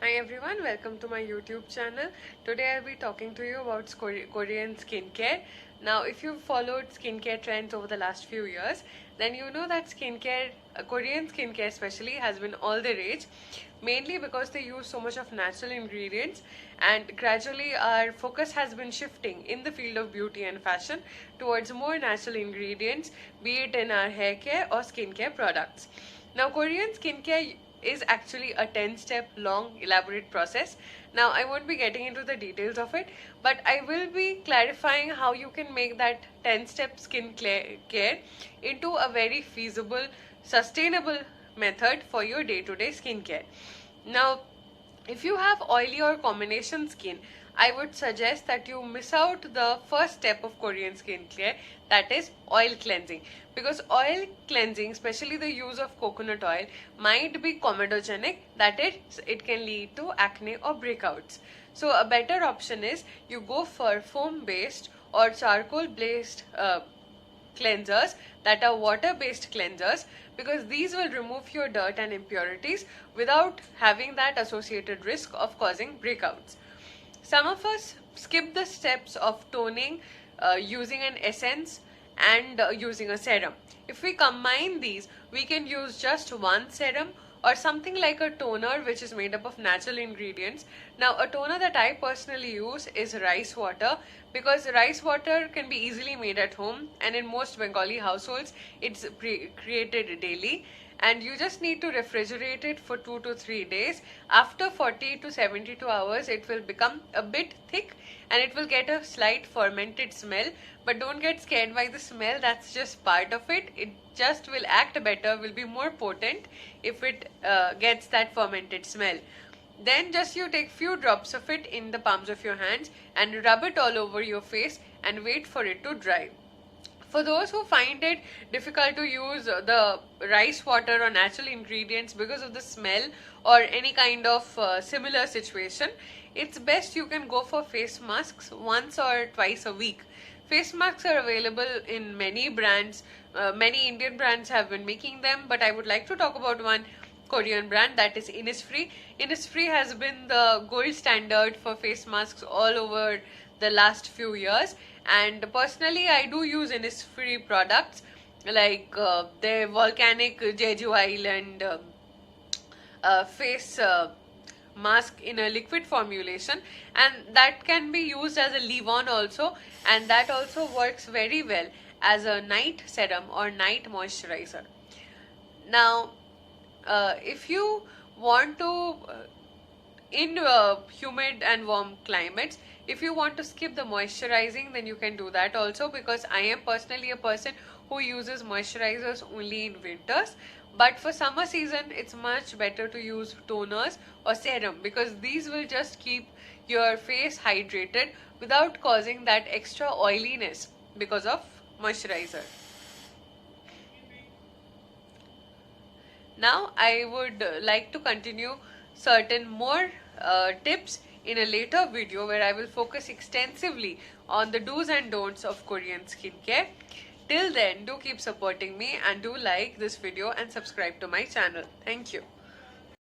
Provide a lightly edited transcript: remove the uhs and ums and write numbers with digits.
Hi everyone, welcome to my YouTube channel. Today I'll be talking to you about Korean skincare. Now, if you've followed skincare trends over the last few years, then you know that Korean skincare especially, has been all the rage, mainly because they use so much of natural ingredients, and gradually our focus has been shifting in the field of beauty and fashion towards more natural ingredients, be it in our hair care or skincare products. Now, Korean skincare is actually a 10-step long elaborate process. Now, I won't be getting into the details of it, but I will be clarifying how you can make that 10-step skin care into a very feasible, sustainable method for your day-to-day skincare. Now, if you have oily or combination skin, I would suggest that you miss out the first step of Korean skincare, that is oil cleansing. Because oil cleansing, especially the use of coconut oil, might be comedogenic, that is, it can lead to acne or breakouts. So a better option is you go for foam based or charcoal based cleansers, that are water based cleansers, because these will remove your dirt and impurities without having that associated risk of causing breakouts. Some of us skip the steps of toning, using an essence, and using a serum. If we combine these, we can use just one serum or something like a toner which is made up of natural ingredients. Now, a toner that I personally use is rice water, because rice water can be easily made at home, and in most Bengali households it's created daily, and you just need to refrigerate it for 2 to 3 days. After 40 to 72 hours it will become a bit thick and it will get a slight fermented smell, but don't get scared by the smell, that's just part of it. It just will act better, will be more potent if it gets that fermented smell. Then just you take few drops of it in the palms of your hands and rub it all over your face and wait for it to dry. For those who find it difficult to use the rice water or natural ingredients because of the smell or any kind of similar situation, it's best you can go for face masks once or twice a week. Face masks are available in many brands. Many Indian brands have been making them, but I would like to talk about one Korean brand, that is Innisfree. Innisfree has been the gold standard for face masks all over the last few years, and personally I do use Innisfree products like the volcanic Jeju Island face mask in a liquid formulation, and that can be used as a leave-on also, and that also works very well as a night serum or night moisturizer. Now, if you want to in humid and warm climates, if you want to skip the moisturizing, then you can do that also, because I am personally a person who uses moisturizers only in winters. But for summer season it's much better to use toners or serum, because these will just keep your face hydrated without causing that extra oiliness because of moisturizer. Now, I would like to continue certain more tips in a later video where I will focus extensively on the do's and don'ts of Korean skincare. Till then, do keep supporting me and do like this video and subscribe to my channel. Thank you.